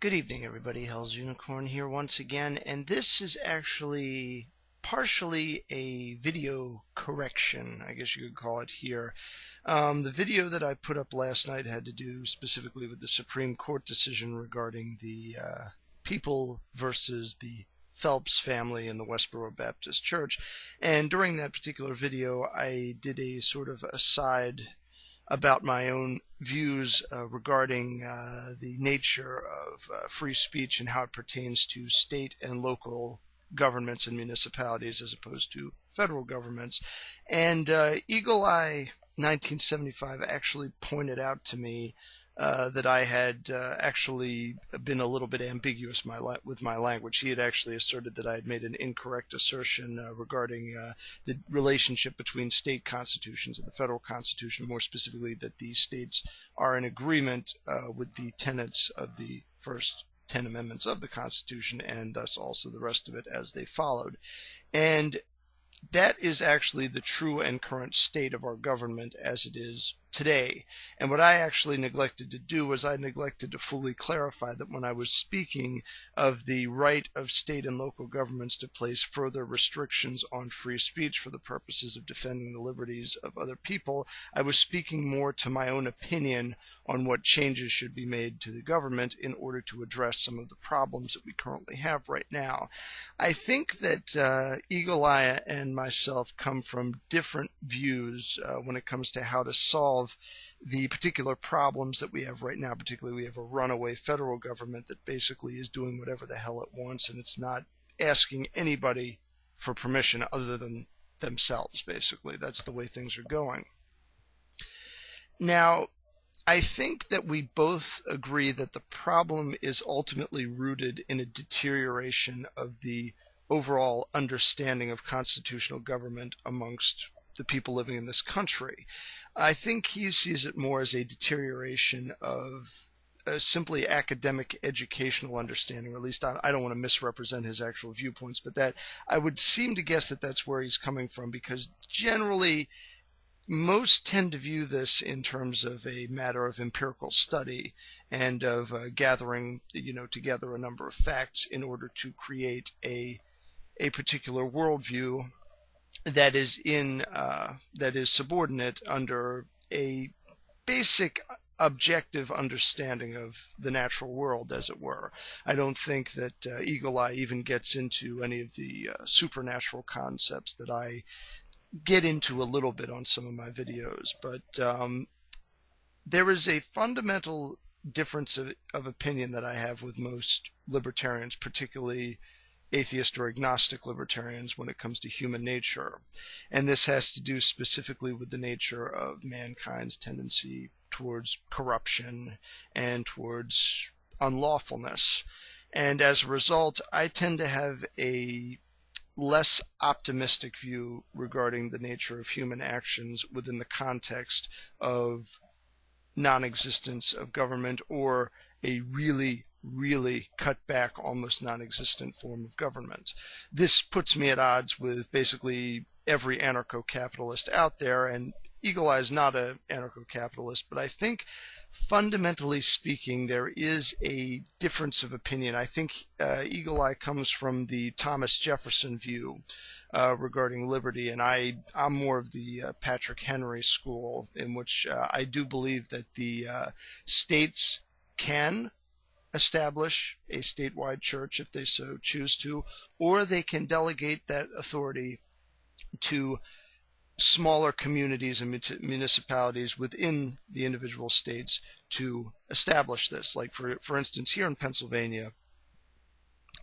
Good evening, everybody. Hell's Unicorn here once again, and this is actually partially a video correction, I guess you could call it here. The video that I put up last night had to do specifically with the Supreme Court decision regarding the people versus the Phelps family in the Westboro Baptist Church. And during that particular video, I did a sort of aside about my own views regarding the nature of free speech and how it pertains to state and local governments and municipalities as opposed to federal governments. And Eagle Eye 1975 actually pointed out to me that I had actually been a little bit ambiguous with my language. He had actually asserted that I had made an incorrect assertion regarding the relationship between state constitutions and the federal constitution, more specifically that the states are in agreement with the tenets of the first 10 amendments of the Constitution, and thus also the rest of it as they followed. And that is actually the true and current state of our government as it is today. And what I actually neglected to do was I neglected to fully clarify that when I was speaking of the right of state and local governments to place further restrictions on free speech for the purposes of defending the liberties of other people, I was speaking more to my own opinion on what changes should be made to the government in order to address some of the problems that we currently have right now. I think that Eagle Eye and myself come from different views when it comes to how to solve the particular problems that we have right now. Particularly, we have a runaway federal government that basically is doing whatever the hell it wants, and it's not asking anybody for permission other than themselves, basically. That's the way things are going. Now, I think that we both agree that the problem is ultimately rooted in a deterioration of the overall understanding of constitutional government amongst the people living in this country. I think he sees it more as a deterioration of simply academic educational understanding, or at least I don't want to misrepresent his actual viewpoints, but that I would seem to guess that that's where he's coming from, because generally most tend to view this in terms of a matter of empirical study and of gathering, together a number of facts in order to create a particular worldview that is subordinate under a basic objective understanding of the natural world, as it were. I don't think that Eagle Eye even gets into any of the supernatural concepts that I get into a little bit on some of my videos, but there is a fundamental difference of opinion that I have with most libertarians, particularly atheist or agnostic libertarians, when it comes to human nature. And this has to do specifically with the nature of mankind's tendency towards corruption and towards unlawfulness. And as a result, I tend to have a less optimistic view regarding the nature of human actions within the context of non-existence of government, or a really cut back, almost non-existent form of government. This puts me at odds with basically every anarcho-capitalist out there, and Eagle Eye is not an anarcho-capitalist, but I think fundamentally speaking there is a difference of opinion. I think Eagle Eye comes from the Thomas Jefferson view regarding liberty, and I'm more of the Patrick Henry school, in which I do believe that the states can establish a statewide church if they so choose to, or they can delegate that authority to smaller communities and municipalities within the individual states to establish this. Like for instance, here in Pennsylvania,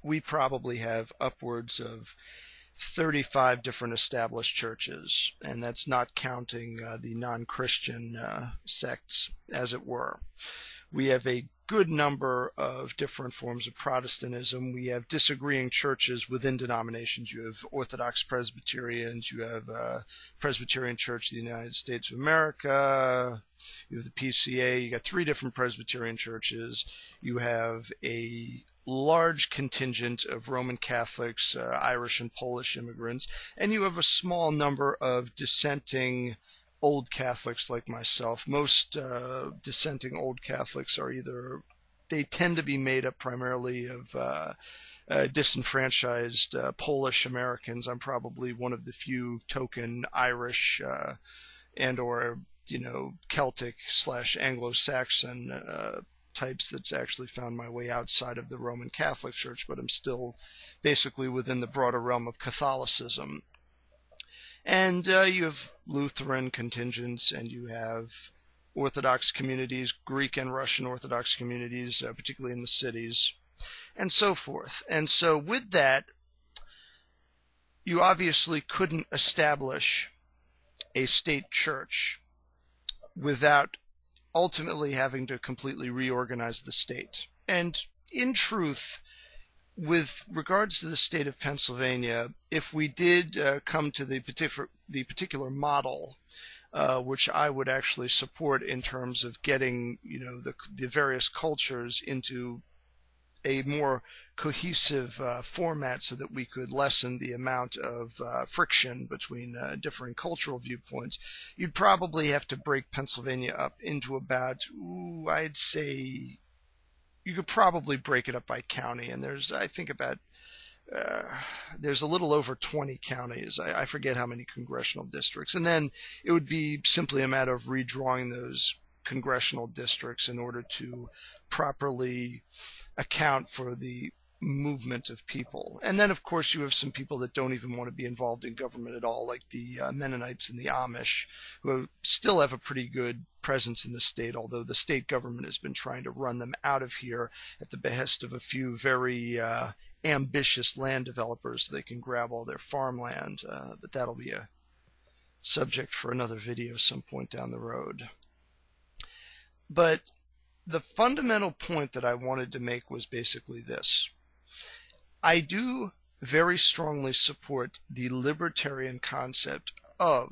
we probably have upwards of 35 different established churches, and that's not counting the non-Christian sects, as it were. We have a good number of different forms of Protestantism. We have disagreeing churches within denominations. You have Orthodox Presbyterians, you have Presbyterian Church of the United States of America, you have the PCA, you got 3 different Presbyterian churches, you have a large contingent of Roman Catholics, Irish and Polish immigrants, and you have a small number of dissenting Old Catholics like myself. Most dissenting Old Catholics are either they tend to be made up primarily of disenfranchised Polish Americans. I'm probably one of the few token Irish and or Celtic / Anglo-Saxon types that's actually found my way outside of the Roman Catholic Church, but I'm still basically within the broader realm of Catholicism. And you have Lutheran contingents, and you have Orthodox communities, Greek and Russian Orthodox communities, particularly in the cities, and so forth. And so with that, you obviously couldn't establish a state church without ultimately having to completely reorganize the state. And in truth, with regards to the state of Pennsylvania, if we did come to the particular model, which I would actually support in terms of getting the various cultures into a more cohesive format so that we could lessen the amount of friction between differing cultural viewpoints, you'd probably have to break Pennsylvania up into about, I'd say, you could probably break it up by county, and there's, I think, about there's a little over 20 counties. I forget how many congressional districts. And then it would be simply a matter of redrawing those congressional districts in order to properly account for the movement of people. And then, of course, you have some people that don't even want to be involved in government at all, like the Mennonites and the Amish, who still have a pretty good presence in the state, although the state government has been trying to run them out of here at the behest of a few very ambitious land developers so they can grab all their farmland. But that'll be a subject for another video some point down the road. But the fundamental point that I wanted to make was basically this. I do very strongly support the libertarian concept of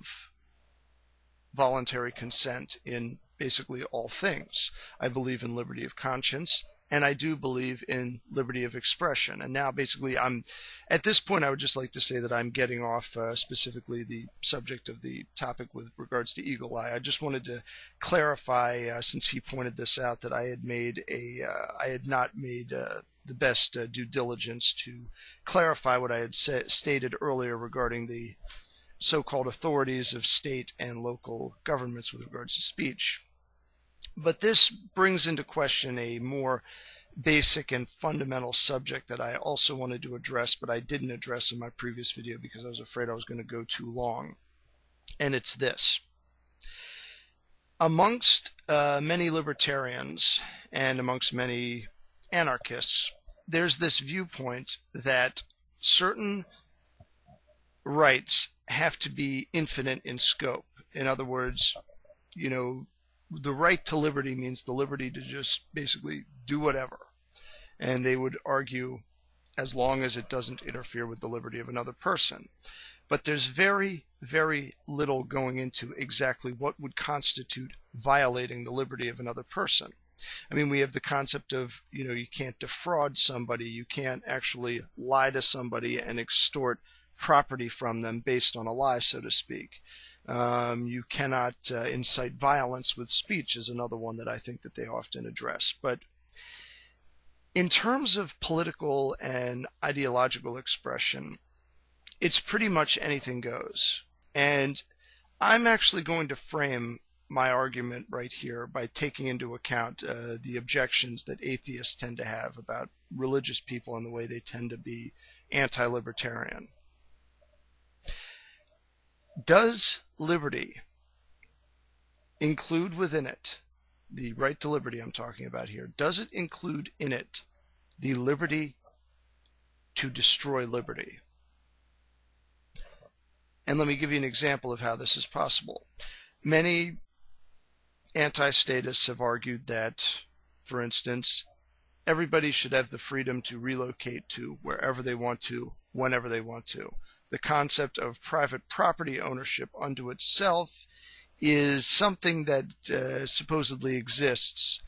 voluntary consent in basically all things. I believe in liberty of conscience, and I do believe in liberty of expression. And now basically at this point I would just like to say that I'm getting off specifically the subject of the topic with regards to Eagle Eye. I just wanted to clarify, since he pointed this out, that I had not made the best due diligence to clarify what I had stated earlier regarding the so-called authorities of state and local governments with regards to speech. But this brings into question a more basic and fundamental subject that I also wanted to address, but I didn't address in my previous video because I was afraid I was going to go too long. And it's this. Amongst many libertarians and amongst many anarchists, there's this viewpoint that certain rights have to be infinite in scope. In other words, the right to liberty means the liberty to just basically do whatever. And they would argue as long as it doesn't interfere with the liberty of another person. But there's very, very little going into exactly what would constitute violating the liberty of another person. I mean, we have the concept of, you can't defraud somebody, you can't actually lie to somebody and extort property from them based on a lie, so to speak. You cannot incite violence with speech is another one that I think that they often address. But in terms of political and ideological expression, it's pretty much anything goes. And I'm actually going to frame my argument right here by taking into account the objections that atheists tend to have about religious people and the way they tend to be anti-libertarian. Does liberty include within it, the right to liberty I'm talking about here, does it include in it the liberty to destroy liberty? And let me give you an example of how this is possible. Many anti-statists have argued that, for instance, everybody should have the freedom to relocate to wherever they want to, whenever they want to. The concept of private property ownership unto itself is something that supposedly exists,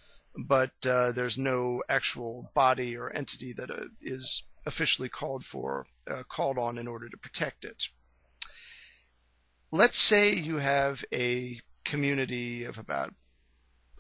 but there's no actual body or entity that is officially called on in order to protect it. Let's say you have a community of about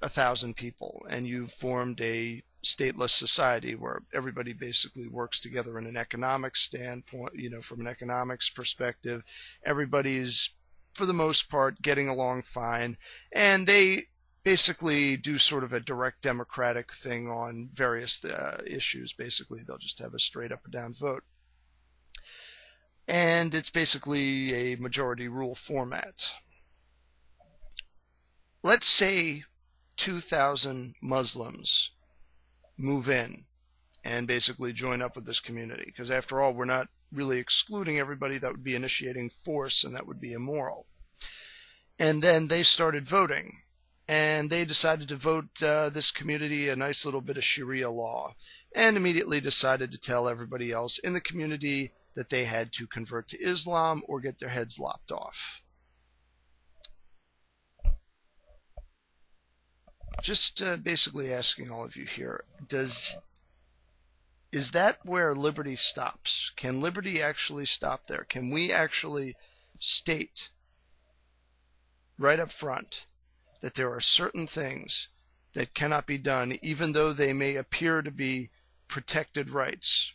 1,000 people, and you've formed a stateless society where everybody basically works together in an economic standpoint, from an economics perspective. Everybody's, for the most part, getting along fine, and they basically do sort of a direct democratic thing on various issues. Basically, they'll just have a straight up or down vote. And it's basically a majority rule format. Let's say 2,000 Muslims move in and basically join up with this community, because after all, we're not really excluding everybody. That would be initiating force, and that would be immoral. And then they started voting, and they decided to vote this community a nice little bit of Sharia law, and immediately decided to tell everybody else in the community that they had to convert to Islam or get their heads lopped off. Just basically asking all of you here, is that where liberty stops? Can liberty actually stop there? Can we actually state right up front that there are certain things that cannot be done, even though they may appear to be protected rights,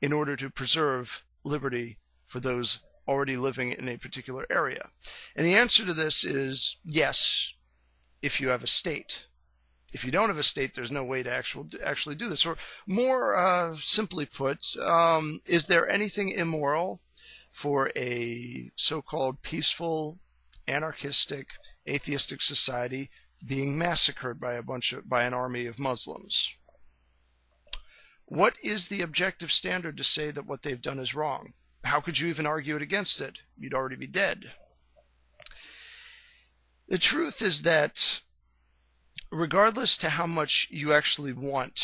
in order to preserve liberty for those already living in a particular area? And the answer to this is yes, if you have a state. If you don't have a state, there's no way to actually do this. Or more simply put, is there anything immoral for a so-called peaceful, anarchistic, atheistic society being massacred by an army of Muslims? What is the objective standard to say that what they've done is wrong? How could you even argue it against it? You'd already be dead. The truth is that regardless to how much you actually want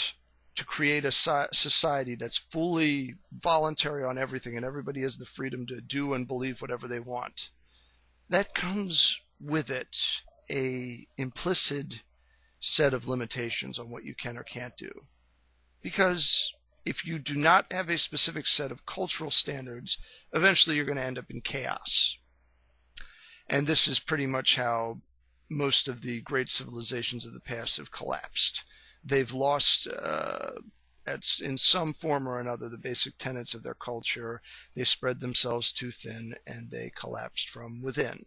to create a society that's fully voluntary on everything and everybody has the freedom to do and believe whatever they want, that comes with it a implicit set of limitations on what you can or can't do. Because if you do not have a specific set of cultural standards, eventually you're going to end up in chaos. And this is pretty much how most of the great civilizations of the past have collapsed. They've lost, in some form or another, the basic tenets of their culture. They spread themselves too thin, and they collapsed from within.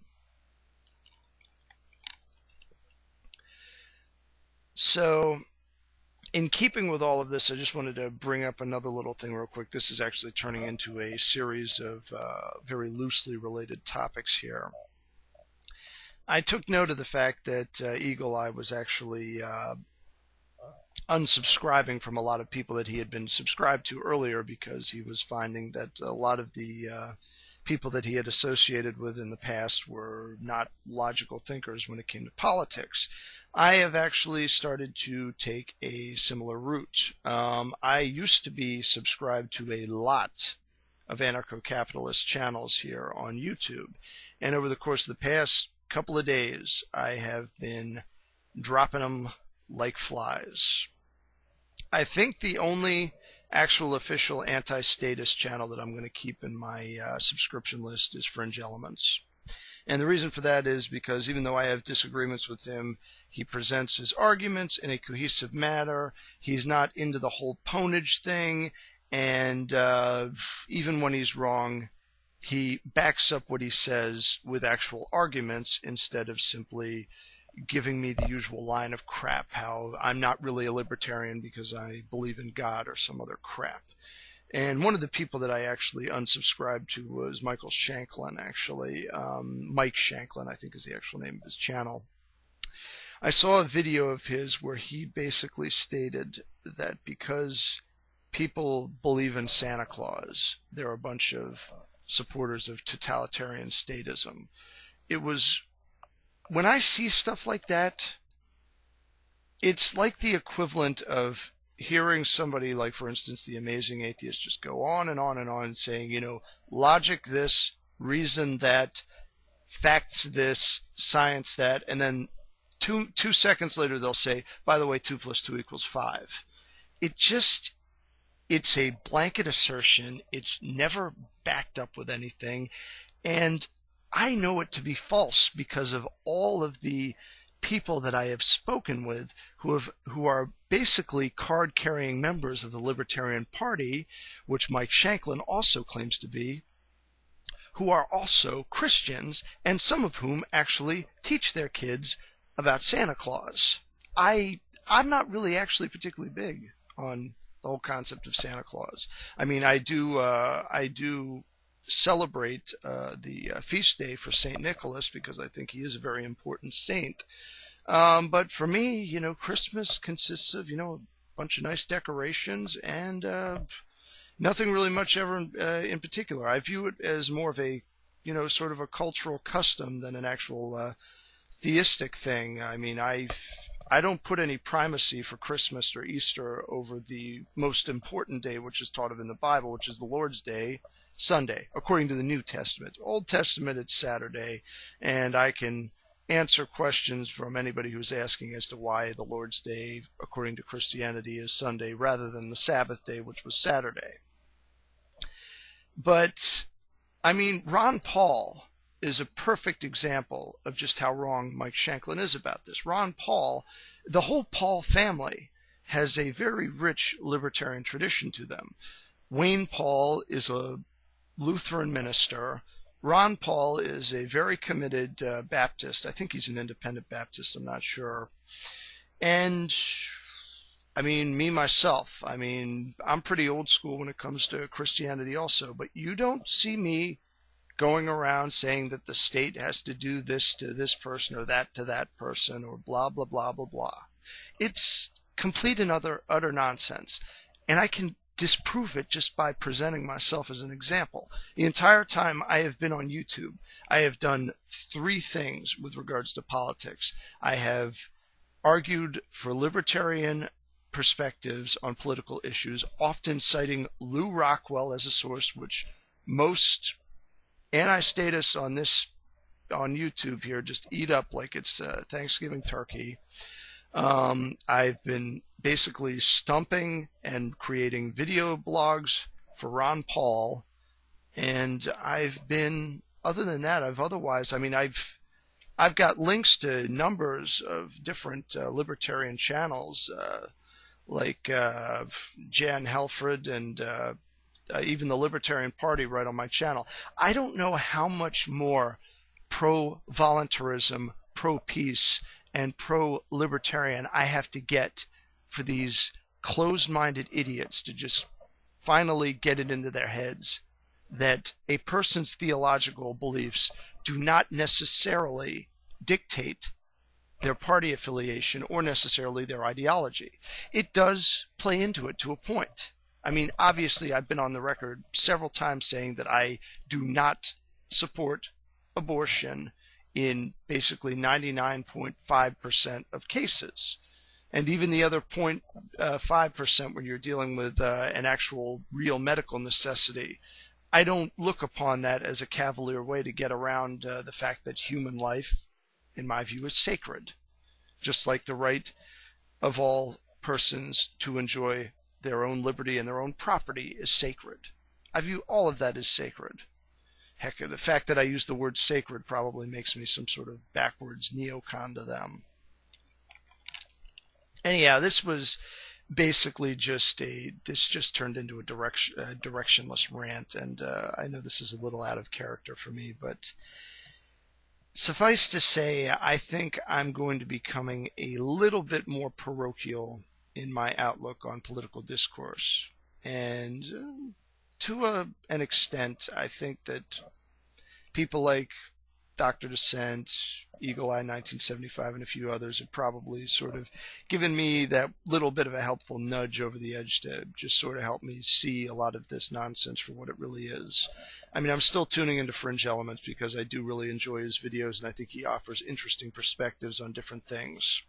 So, in keeping with all of this, I just wanted to bring up another little thing real quick. This is actually turning into a series of very loosely related topics here. I took note of the fact that Eagle Eye was actually unsubscribing from a lot of people that he had been subscribed to earlier, because he was finding that a lot of the people that he had associated with in the past were not logical thinkers when it came to politics. I have actually started to take a similar route. I used to be subscribed to a lot of anarcho-capitalist channels here on YouTube, and over the course of the past couple of days, I have been dropping them like flies. I think the only actual official anti-statist channel that I'm going to keep in my subscription list is Fringe Elements. And the reason for that is because even though I have disagreements with him, he presents his arguments in a cohesive manner. He's not into the whole ponage thing, and even when he's wrong, he backs up what he says with actual arguments instead of simply giving me the usual line of crap, how I'm not really a libertarian because I believe in God or some other crap. And one of the people that I actually unsubscribed to was Michael Shanklin, actually. Mike Shanklin, I think, is the actual name of his channel. I saw a video of his where he basically stated that because people believe in Santa Claus, they're a bunch of supporters of totalitarian statism. It was, when I see stuff like that, it's like the equivalent of hearing somebody like, for instance, the Amazing Atheist just go on and on and on saying, logic this, reason that, facts this, science that, and then two seconds later they'll say, by the way, 2 + 2 = 5. It's a blanket assertion. It's never backed up with anything. And I know it to be false because of all of the people that I have spoken with who are basically card-carrying members of the Libertarian Party, which Mike Shanklin also claims to be, who are also Christians, and some of whom actually teach their kids about Santa Claus. I'm not really actually particularly big on the whole concept of Santa Claus. I mean, I do celebrate the feast day for St. Nicholas because I think he is a very important saint. But for me, Christmas consists of, a bunch of nice decorations and nothing really much ever in particular. I view it as more of a, sort of a cultural custom than an actual theistic thing. I mean, I don't put any primacy for Christmas or Easter over the most important day, which is taught of in the Bible, which is the Lord's Day, Sunday, according to the New Testament. Old Testament, it's Saturday, and I can answer questions from anybody who's asking as to why the Lord's Day, according to Christianity, is Sunday rather than the Sabbath day, which was Saturday. But, I mean, Ron Paul is a perfect example of just how wrong Mike Shanklin is about this. Ron Paul, the whole Paul family, has a very rich libertarian tradition to them. Wayne Paul is a Lutheran minister. Ron Paul is a very committed Baptist. I think he's an independent Baptist, I'm not sure. And, I mean, me, myself, I'm pretty old school when it comes to Christianity also, but you don't see me going around saying that the state has to do this to this person or that to that person or blah, blah, blah, blah, blah. It's complete and utter nonsense. And I can disprove it just by presenting myself as an example. The entire time I have been on YouTube, I have done 3 things with regards to politics. I have argued for libertarian perspectives on political issues, often citing Lou Rockwell as a source, which most anti-statists on YouTube here just eat up like it's Thanksgiving turkey. I've been basically stumping and creating video blogs for Ron Paul, and other than that, I've got links to numbers of different libertarian channels, like Jan Helfred and even the Libertarian Party right on my channel. I don't know how much more pro-voluntarism, pro-peace, and pro-libertarian I have to get for these closed-minded idiots to just finally get it into their heads that a person's theological beliefs do not necessarily dictate their party affiliation or necessarily their ideology. It does play into it to a point. I mean, obviously, I've been on the record several times saying that I do not support abortion in basically 99.5% of cases. And even the other 0.5% when you're dealing with an actual real medical necessity, I don't look upon that as a cavalier way to get around the fact that human life, in my view, is sacred. Just like the right of all persons to enjoy their own liberty and their own property is sacred. I view all of that as sacred. Heck, the fact that I use the word sacred probably makes me some sort of backwards neocon to them. Anyhow, this was basically this just turned into a directionless rant, and I know this is a little out of character for me, but suffice to say, I think I'm going to be becoming a little bit more parochial in my outlook on political discourse. And to an extent, I think that people like Dr. Dissent, Eagle Eye 1975, and a few others have probably sort of given me that little bit of a helpful nudge over the edge to just sort of help me see a lot of this nonsense for what it really is. I mean, I'm still tuning into Fringe Elements because I do really enjoy his videos, and I think he offers interesting perspectives on different things.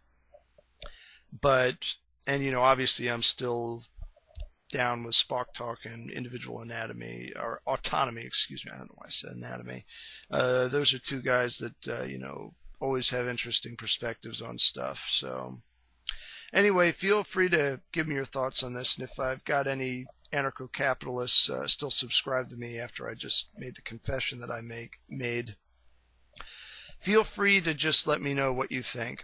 And obviously I'm still down with Spock Talk and individual anatomy, or autonomy, excuse me, I don't know why I said anatomy. Those are 2 guys that, always have interesting perspectives on stuff. So anyway, feel free to give me your thoughts on this, and if I've got any anarcho-capitalists still subscribe to me after I just made the confession that I made, feel free to just let me know what you think.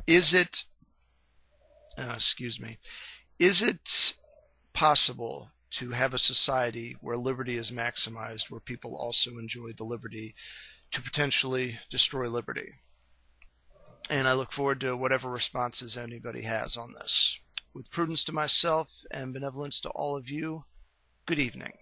Is it, is it possible to have a society where liberty is maximized, where people also enjoy the liberty to potentially destroy liberty? And I look forward to whatever responses anybody has on this. With prudence to myself and benevolence to all of you, good evening.